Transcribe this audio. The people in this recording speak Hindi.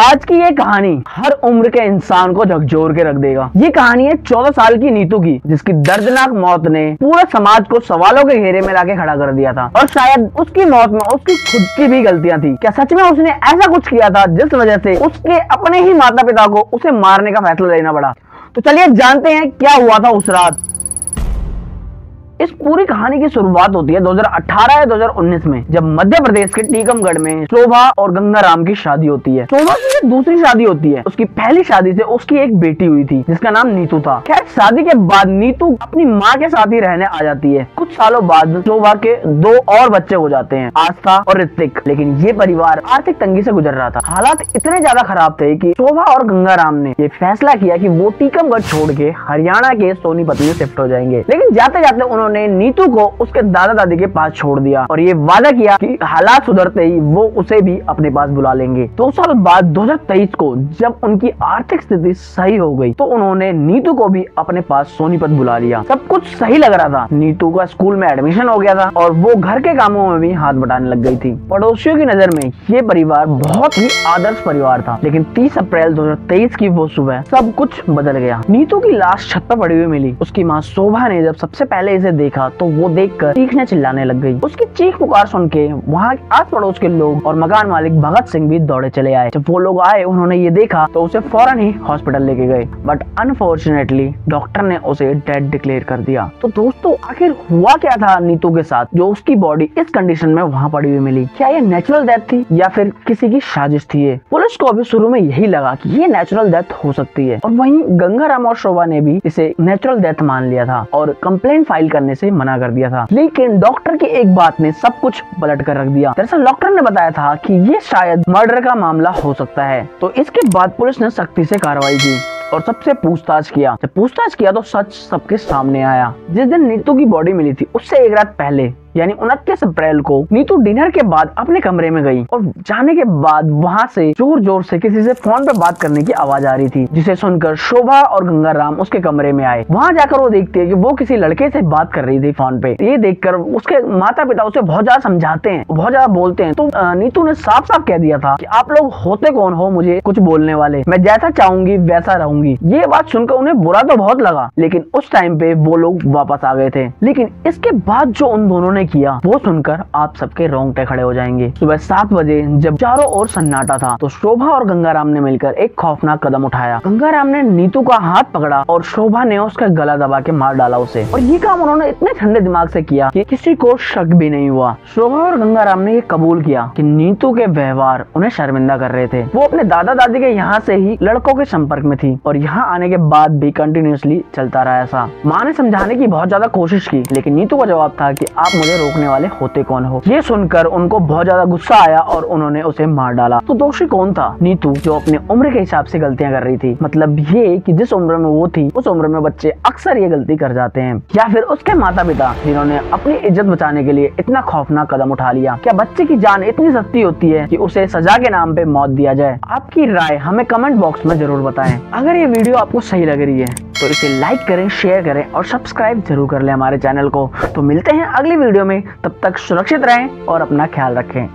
आज की ये कहानी हर उम्र के इंसान को झकझोर के रख देगा। ये कहानी है 14 साल की नीतू की, जिसकी दर्दनाक मौत ने पूरे समाज को सवालों के घेरे में लाके खड़ा कर दिया था। और शायद उसकी मौत में उसकी खुद की भी गलतियां थी। क्या सच में उसने ऐसा कुछ किया था जिस वजह से उसके अपने ही माता पिता को उसे मारने का फैसला लेना पड़ा? तो चलिए जानते हैं क्या हुआ था उस रात। इस पूरी कहानी की शुरुआत होती है 2018 या 2019 में, जब मध्य प्रदेश के टीकमगढ़ में शोभा और गंगाराम की शादी होती है। शोभा की दूसरी शादी होती है। उसकी पहली शादी से उसकी एक बेटी हुई थी जिसका नाम नीतू था। खैर, शादी के बाद नीतू अपनी माँ के साथ ही रहने आ जाती है। कुछ सालों बाद शोभा के 2 और बच्चे हो जाते हैं, आस्था और ऋतिक। लेकिन ये परिवार आर्थिक तंगी से गुजर रहा था। हालात इतने ज्यादा खराब थे कि शोभा और गंगाराम ने ये फैसला किया कि वो टीकमगढ़ छोड़ के हरियाणा के सोनीपत में शिफ्ट हो जाएंगे। लेकिन जाते जाते उन्होंने नीतू को उसके दादा दादी के पास छोड़ दिया और ये वादा किया कि हालात सुधरते ही वो उसे भी अपने पास बुला लेंगे। 2 साल बाद 2023 को जब उनकी आर्थिक स्थिति सही हो गई तो उन्होंने नीतू को भी अपने पास सोनीपत बुला लिया। सब कुछ सही लग रहा था। नीतू का स्कूल में एडमिशन हो गया था और वो घर के कामों में भी हाथ बटाने लग गई थी। पड़ोसियों की नजर में ये परिवार बहुत ही आदर्श परिवार था। लेकिन 30 अप्रैल 2023 की वो सुबह सब कुछ बदल गया। नीतू की लाश छत पर पड़ी हुई मिली। उसकी माँ शोभा ने जब सबसे पहले इसे देखा तो वो देखकर चीखने चिल्लाने लग गई। उसकी चीख पुकार सुन के वहाँ आस पड़ोस के लोग और मकान मालिक भगत सिंह भी दौड़े चले आए। जब वो लोग आए, उन्होंने ये देखा तो उसे फौरन ही हॉस्पिटल लेके गए। बट अनफॉर्चुनेटली डॉक्टर ने उसे डेड डिक्लेयर कर दिया। तो दोस्तों, आखिर हुआ क्या था नीतू के साथ जो उसकी बॉडी इस कंडीशन में वहाँ पड़ी हुई मिली? क्या ये नेचुरल डेथ थी या फिर किसी की साजिश थी? ये पुलिस को अभी शुरू में यही लगा कि ये नेचुरल डेथ हो सकती है, और वहीं गंगाराम और शोभा ने भी इसे नेचुरल डेथ मान लिया था और कंप्लेंट फाइल करने से मना कर दिया था। लेकिन डॉक्टर की एक बात ने सब कुछ पलट कर रख दिया। दरअसल डॉक्टर ने बताया था कि ये शायद मर्डर का मामला हो सकता है। तो इसके बाद पुलिस ने सख्ती से कार्रवाई की और सबसे पूछताछ किया। जब पूछताछ किया तो सच सबके सामने आया। जिस दिन नीतू की बॉडी मिली थी उससे एक रात पहले यानी 29 अप्रैल को नीतू डिनर के बाद अपने कमरे में गई और जाने के बाद वहाँ से जोर जोर से किसी से फोन पे बात करने की आवाज आ रही थी, जिसे सुनकर शोभा और गंगाराम उसके कमरे में आए। वहाँ जाकर वो देखती है कि वो किसी लड़के से बात कर रही थी फोन पे। ये देखकर उसके माता पिता उसे बहुत ज्यादा समझाते हैं, बहुत ज्यादा बोलते हैं। तो नीतू ने साफ साफ कह दिया था कि आप लोग होते कौन हो मुझे कुछ बोलने वाले, मैं जैसा चाहूंगी वैसा रहूंगी। ये बात सुनकर उन्हें बुरा तो बहुत लगा, लेकिन उस टाइम पे वो लोग वापस आ गए थे। लेकिन इसके बाद जो उन दोनों ने किया वो सुनकर आप सबके रोंगटे खड़े हो जाएंगे। सुबह 7 बजे जब चारों ओर सन्नाटा था तो शोभा और गंगाराम ने मिलकर एक खौफनाक कदम उठाया। गंगाराम ने नीतू का हाथ पकड़ा और शोभा ने उसका गला दबा के मार डाला उसे। और ये काम उन्होंने इतने ठंडे दिमाग से किया कि किसी को शक भी नहीं हुआ। शोभा और गंगाराम ने ये कबूल किया कि नीतू के व्यवहार उन्हें शर्मिंदा कर रहे थे। वो अपने दादा दादी के यहाँ से ही लड़कों के संपर्क में थी और यहाँ आने के बाद भी कंटिन्यूअसली चलता रहा ऐसा। माँ ने समझाने की बहुत ज्यादा कोशिश की, लेकिन नीतू का जवाब था कि आप मुझे रोकने वाले होते कौन हो। ये सुनकर उनको बहुत ज्यादा गुस्सा आया और उन्होंने उसे मार डाला। तो दोषी कौन था? नीतू, जो अपने उम्र के हिसाब से गलतियां कर रही थी। मतलब ये कि जिस उम्र में वो थी उस उम्र में बच्चे अक्सर ये गलती कर जाते हैं। या फिर उसके माता पिता जिन्होंने अपनी इज्जत बचाने के लिए इतना खौफनाक कदम उठा लिया। क्या बच्चे की जान इतनी सस्ती होती है कि उसे सजा के नाम पे मौत दिया जाए? आपकी राय हमें कमेंट बॉक्स में जरूर बताएं। अगर ये वीडियो आपको सही लग रही है तो इसे लाइक करें, शेयर करें और सब्सक्राइब जरूर कर लें हमारे चैनल को। तो मिलते हैं अगली वीडियो में, तब तक सुरक्षित रहें और अपना ख्याल रखें।